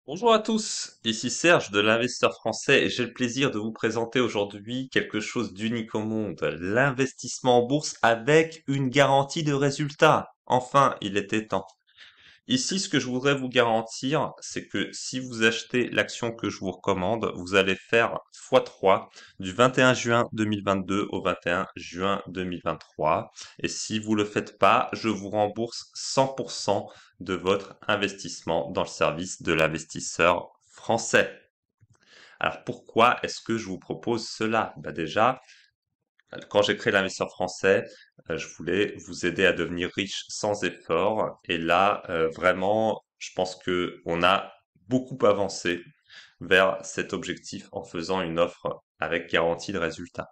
Bonjour à tous, ici Serge de l'Investisseur français et j'ai le plaisir de vous présenter aujourd'hui quelque chose d'unique au monde, l'investissement en bourse avec une garantie de résultat. Enfin, il était temps. Ici, ce que je voudrais vous garantir, c'est que si vous achetez l'action que je vous recommande, vous allez faire x3 du 21 juin 2022 au 21 juin 2023. Et si vous le faites pas, je vous rembourse 100% de votre investissement dans le service de l'investisseur français. Alors pourquoi est-ce que je vous propose cela? Déjà, quand j'ai créé l'investisseur français, je voulais vous aider à devenir riche sans effort. Et là, vraiment, je pense que on a beaucoup avancé vers cet objectif en faisant une offre avec garantie de résultat.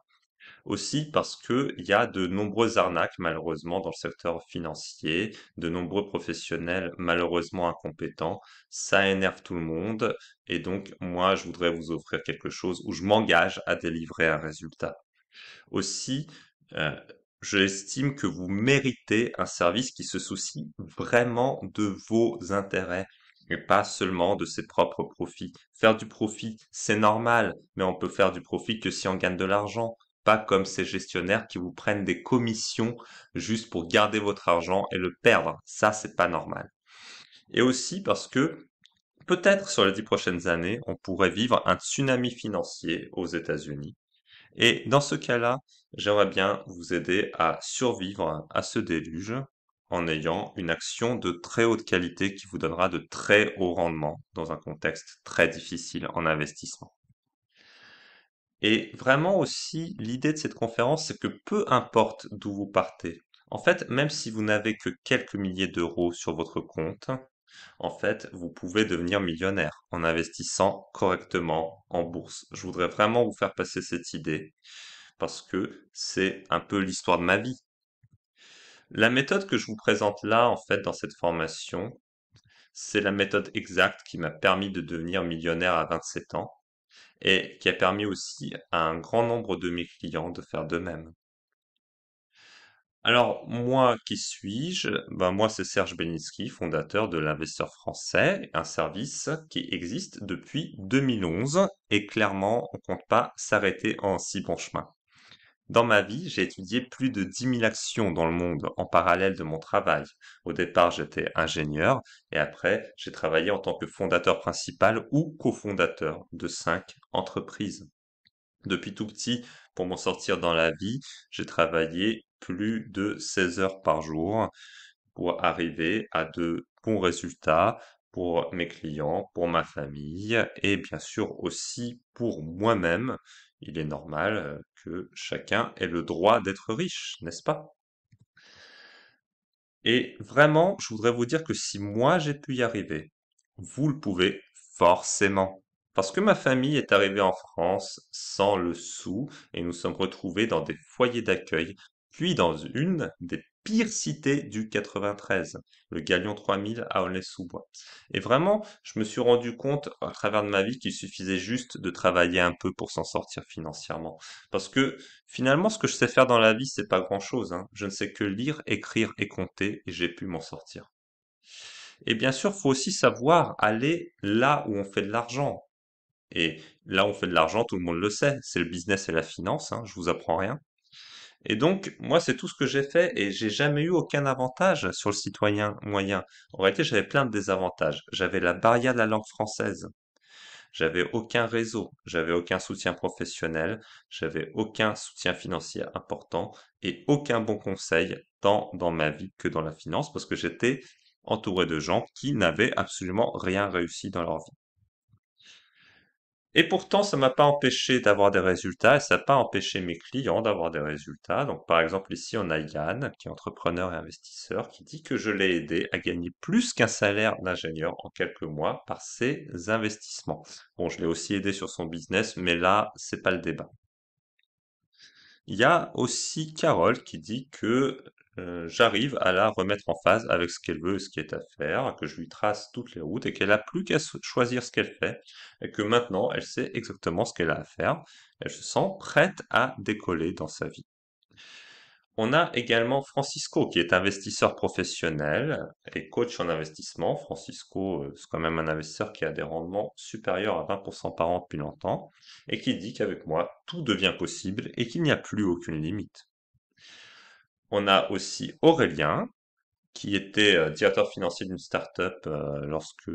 Aussi parce que il y a de nombreuses arnaques malheureusement dans le secteur financier, de nombreux professionnels malheureusement incompétents. Ça énerve tout le monde et donc moi je voudrais vous offrir quelque chose où je m'engage à délivrer un résultat. Aussi, euh, j'estime que vous méritez un service qui se soucie vraiment de vos intérêts et pas seulement de ses propres profits. Faire du profit, c'est normal, mais on peut faire du profit que si on gagne de l'argent, pas comme ces gestionnaires qui vous prennent des commissions juste pour garder votre argent et le perdre. Ça, c'est pas normal. Et aussi parce que peut-être sur les 10 prochaines années, on pourrait vivre un tsunami financier aux États-Unis et dans ce cas-là, j'aimerais bien vous aider à survivre à ce déluge en ayant une action de très haute qualité qui vous donnera de très hauts rendements dans un contexte très difficile en investissement. Et vraiment aussi, l'idée de cette conférence, c'est que peu importe d'où vous partez, en fait, même si vous n'avez que quelques milliers d'euros sur votre compte, en fait, vous pouvez devenir millionnaire en investissant correctement en bourse. Je voudrais vraiment vous faire passer cette idée parce que c'est un peu l'histoire de ma vie. La méthode que je vous présente là, en fait, dans cette formation, c'est la méthode exacte qui m'a permis de devenir millionnaire à 27 ans et qui a permis aussi à un grand nombre de mes clients de faire de même. Alors, moi, qui suis-je? Moi, c'est Serge Benitsky, fondateur de l'Investisseur français, un service qui existe depuis 2011 et clairement, on compte pas s'arrêter en si bon chemin. Dans ma vie, j'ai étudié plus de 10 000 actions dans le monde en parallèle de mon travail. Au départ, j'étais ingénieur et après, j'ai travaillé en tant que fondateur principal ou cofondateur de 5 entreprises. Depuis tout petit, pour m'en sortir dans la vie, j'ai travaillé plus de 16 heures par jour pour arriver à de bons résultats pour mes clients, pour ma famille et bien sûr aussi pour moi-même. Il est normal que chacun ait le droit d'être riche, n'est-ce pas? Et vraiment, je voudrais vous dire que si moi j'ai pu y arriver, vous le pouvez forcément. Parce que ma famille est arrivée en France sans le sou et nous sommes retrouvés dans des foyers d'accueil, puis dans une des pires cités du 93, le Galion 3000 à Aulnay-sous-Bois. Et vraiment, je me suis rendu compte à travers de ma vie qu'il suffisait juste de travailler un peu pour s'en sortir financièrement. Parce que finalement, ce que je sais faire dans la vie, c'est pas grand-chose, hein. Je ne sais que lire, écrire et compter, et j'ai pu m'en sortir. Et bien sûr, faut aussi savoir aller là où on fait de l'argent. Et là où on fait de l'argent, tout le monde le sait, c'est le business et la finance, hein, je vous apprends rien. Et donc, moi, c'est tout ce que j'ai fait et j'ai jamais eu aucun avantage sur le citoyen moyen. En réalité, j'avais plein de désavantages. J'avais la barrière de la langue française. J'avais aucun réseau, j'avais aucun soutien professionnel, j'avais aucun soutien financier important et aucun bon conseil tant dans ma vie que dans la finance parce que j'étais entouré de gens qui n'avaient absolument rien réussi dans leur vie. Et pourtant, ça m'a pas empêché d'avoir des résultats et ça n'a pas empêché mes clients d'avoir des résultats. Donc, par exemple, ici, on a Yann, qui est entrepreneur et investisseur, qui dit que je l'ai aidé à gagner plus qu'un salaire d'ingénieur en quelques mois par ses investissements. Bon, je l'ai aussi aidé sur son business, mais là, c'est pas le débat. Il y a aussi Carole qui dit que j'arrive à la remettre en phase avec ce qu'elle veut et ce qui est à faire, que je lui trace toutes les routes et qu'elle a plus qu'à choisir ce qu'elle fait et que maintenant elle sait exactement ce qu'elle a à faire. Elle se sent prête à décoller dans sa vie. On a également Francisco, qui est investisseur professionnel et coach en investissement. Francisco, c'est quand même un investisseur qui a des rendements supérieurs à 20% par an depuis longtemps et qui dit qu'avec moi, tout devient possible et qu'il n'y a plus aucune limite. On a aussi Aurélien, qui était directeur financier d'une start-up lorsque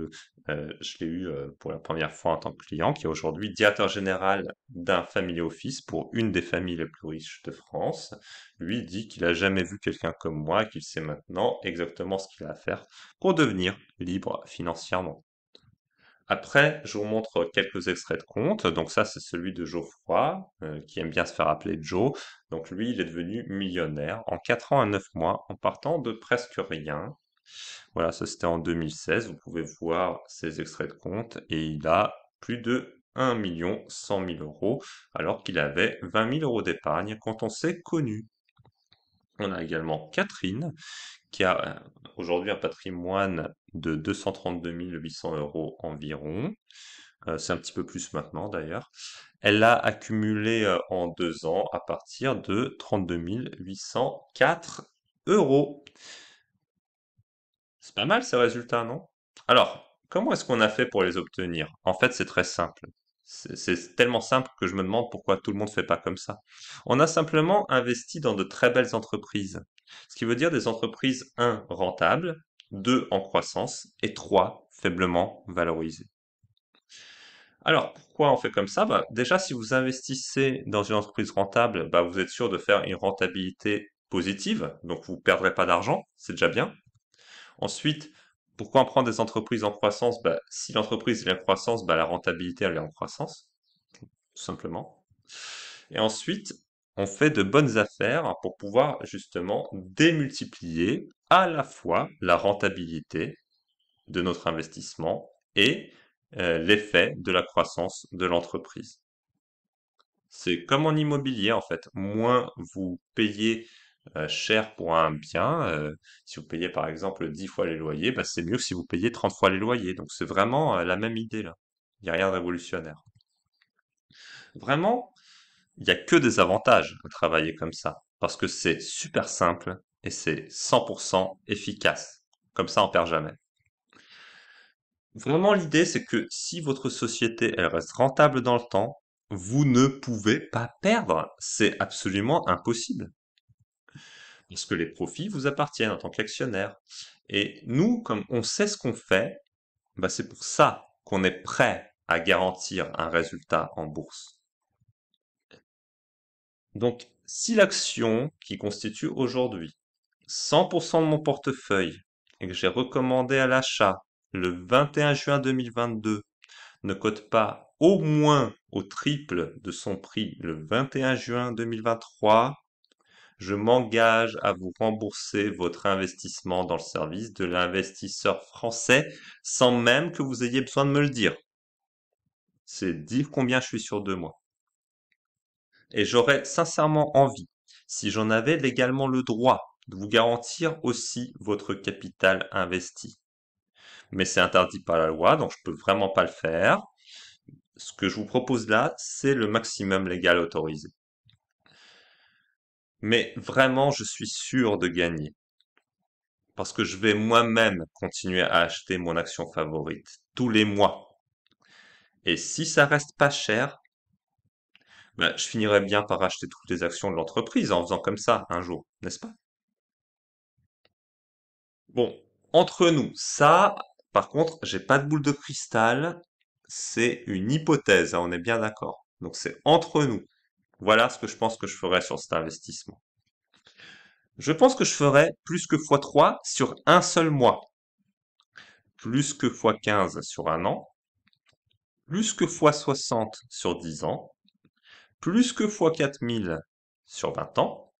je l'ai eu pour la première fois en tant que client, qui est aujourd'hui directeur général d'un family office pour une des familles les plus riches de France. Lui dit qu'il a jamais vu quelqu'un comme moi et qu'il sait maintenant exactement ce qu'il a à faire pour devenir libre financièrement. Après, je vous montre quelques extraits de compte. Donc ça, c'est celui de Geoffroy, qui aime bien se faire appeler Joe. Donc lui, il est devenu millionnaire en 4 ans à 9 mois, en partant de presque rien. Voilà, ça c'était en 2016. Vous pouvez voir ces extraits de compte et il a plus de 1 100 000 euros, alors qu'il avait 20 000 euros d'épargne quand on s'est connu. On a également Catherine, qui a aujourd'hui un patrimoine de 232 800 euros environ. C'est un petit peu plus maintenant d'ailleurs. Elle a accumulé en 2 ans à partir de 32 804 euros. C'est pas mal ces résultats, non? Alors, comment est-ce qu'on a fait pour les obtenir? En fait, c'est très simple. C'est tellement simple que je me demande pourquoi tout le monde ne fait pas comme ça. On a simplement investi dans de très belles entreprises. Ce qui veut dire des entreprises, un, rentables, 2, en croissance, et 3, faiblement valorisées. Alors, pourquoi on fait comme ça? Bah, déjà, si vous investissez dans une entreprise rentable, bah, vous êtes sûr de faire une rentabilité positive, donc vous ne perdrez pas d'argent, c'est déjà bien. Ensuite, pourquoi on prend des entreprises en croissance? Bah, si l'entreprise est en croissance, bah, la rentabilité elle est en croissance, tout simplement. Et ensuite, on fait de bonnes affaires pour pouvoir justement démultiplier à la fois la rentabilité de notre investissement et l'effet de la croissance de l'entreprise. C'est comme en immobilier en fait. Moins vous payez cher pour un bien, si vous payez par exemple 10 fois les loyers, bah, c'est mieux que si vous payez 30 fois les loyers. Donc c'est vraiment la même idée là. Il n'y a rien de révolutionnaire. Vraiment, il n'y a que des avantages à travailler comme ça. Parce que c'est super simple et c'est 100% efficace. Comme ça, on perd jamais. Vraiment, l'idée, c'est que si votre société, elle reste rentable dans le temps, vous ne pouvez pas perdre. C'est absolument impossible. Parce que les profits vous appartiennent en tant qu'actionnaire. Et nous, comme on sait ce qu'on fait, bah c'est pour ça qu'on est prêt à garantir un résultat en bourse. Donc, si l'action qui constitue aujourd'hui 100% de mon portefeuille et que j'ai recommandé à l'achat le 21 juin 2022 ne cote pas au moins au triple de son prix le 21 juin 2023, je m'engage à vous rembourser votre investissement dans le service de l'investisseur français sans même que vous ayez besoin de me le dire. C'est dire combien je suis sûr de moi. Et j'aurais sincèrement envie, si j'en avais légalement le droit, de vous garantir aussi votre capital investi. Mais c'est interdit par la loi, donc je peux vraiment pas le faire. Ce que je vous propose là, c'est le maximum légal autorisé. Mais vraiment, je suis sûr de gagner. Parce que je vais moi-même continuer à acheter mon action favorite tous les mois. Et si ça reste pas cher, ben, je finirai bien par acheter toutes les actions de l'entreprise en faisant comme ça un jour, n'est-ce pas? Bon, entre nous, ça, par contre, j'ai pas de boule de cristal, c'est une hypothèse, hein, on est bien d'accord. Donc c'est entre nous. Voilà ce que je pense que je ferai sur cet investissement. Je pense que je ferai plus que x3 sur un seul mois, plus que x15 sur un an, plus que x60 sur 10 ans, plus que x4000 sur 20 ans,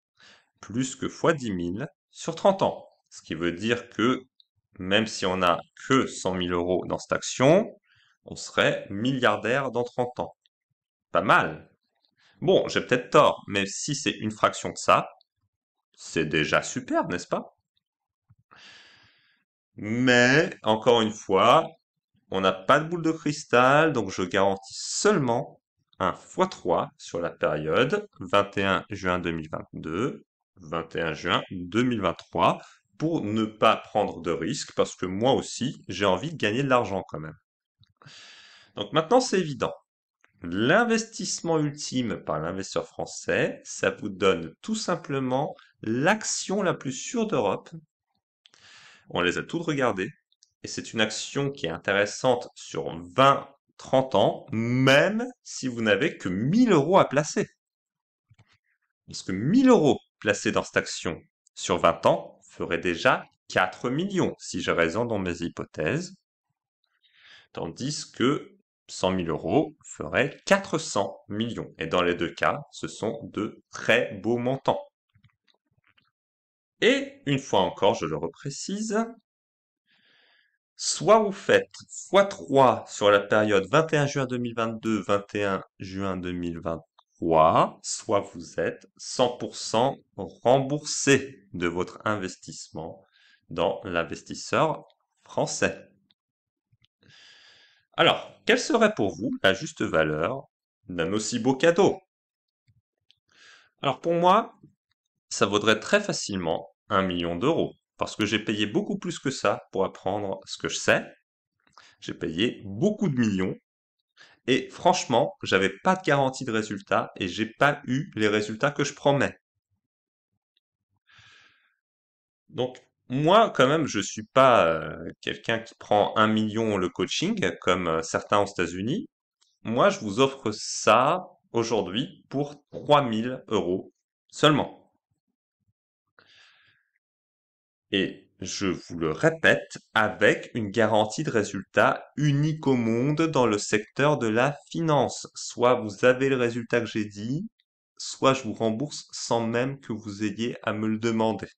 plus que x10 000 sur 30 ans. Ce qui veut dire que même si on n'a que 100 000 euros dans cette action, on serait milliardaire dans 30 ans. Pas mal. Bon, j'ai peut-être tort, mais si c'est une fraction de ça, c'est déjà super, n'est-ce pas? Mais, encore une fois, on n'a pas de boule de cristal, donc je garantis seulement un x3 sur la période 21 juin 2022, 21 juin 2023 pour ne pas prendre de risques parce que moi aussi, j'ai envie de gagner de l'argent quand même. Donc maintenant, c'est évident. L'investissement ultime par l'investisseur français, ça vous donne tout simplement l'action la plus sûre d'Europe. On les a toutes regardées et c'est une action qui est intéressante sur 20-30 ans, même si vous n'avez que 1000 euros à placer. Parce que 1000 euros placés dans cette action sur 20 ans ferait déjà 4 millions, si j'ai raison dans mes hypothèses, tandis que 100 000 euros ferait 400 millions. Et dans les deux cas, ce sont de très beaux montants. Et une fois encore, je le reprécise, soit vous faites x3 sur la période 21 juin 2022, 21 juin 2023, soit vous êtes 100% remboursé de votre investissement dans l'investisseur français. Alors, quelle serait pour vous la juste valeur d'un aussi beau cadeau? Alors pour moi, ça vaudrait très facilement 1 million d'euros, parce que j'ai payé beaucoup plus que ça pour apprendre ce que je sais. J'ai payé beaucoup de millions, et franchement, j'avais pas de garantie de résultat, et j'ai pas eu les résultats que je promets. Donc, moi, quand même, je suis pas quelqu'un qui prend 1 million le coaching, comme certains aux États-Unis. Moi, je vous offre ça aujourd'hui pour 3000 euros seulement. Et je vous le répète, avec une garantie de résultat unique au monde dans le secteur de la finance. Soit vous avez le résultat que j'ai dit, soit je vous rembourse sans même que vous ayez à me le demander.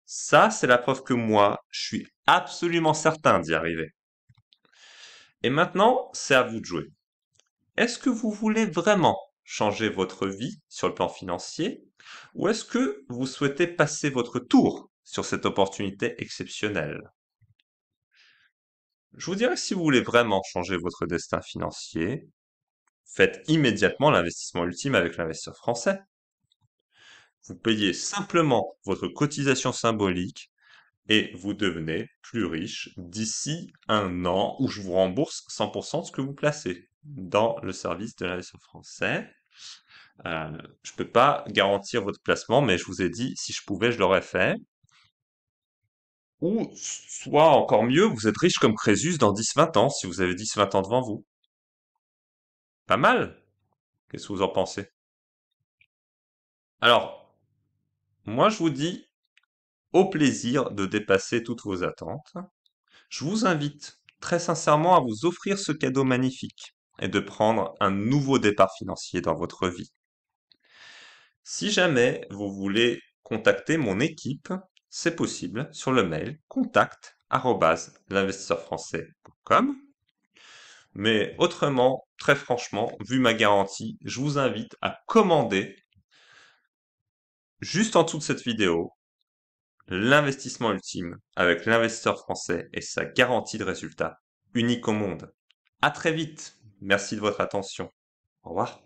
Ça, c'est la preuve que moi, je suis absolument certain d'y arriver. Et maintenant, c'est à vous de jouer. Est-ce que vous voulez vraiment changer votre vie sur le plan financier ou est-ce que vous souhaitez passer votre tour sur cette opportunité exceptionnelle? Je vous dirais que si vous voulez vraiment changer votre destin financier, faites immédiatement l'investissement ultime avec l'investisseur français. Vous payez simplement votre cotisation symbolique et vous devenez plus riche d'ici un an où je vous rembourse 100% de ce que vous placez dans le service de l'investisseur français. Je peux pas garantir votre placement, mais je vous ai dit, si je pouvais, je l'aurais fait. Ou, soit encore mieux, vous êtes riche comme Crésus dans 10-20 ans, si vous avez 10-20 ans devant vous. Pas mal? Qu'est-ce que vous en pensez? Alors, moi je vous dis, au plaisir de dépasser toutes vos attentes. Je vous invite très sincèrement à vous offrir ce cadeau magnifique et de prendre un nouveau départ financier dans votre vie. Si jamais vous voulez contacter mon équipe, c'est possible sur le mail contact@l'investisseurfrançais.com. Mais autrement, très franchement, vu ma garantie, je vous invite à commander juste en dessous de cette vidéo l'investissement ultime avec l'investisseur français et sa garantie de résultat unique au monde. À très vite. Merci de votre attention. Au revoir.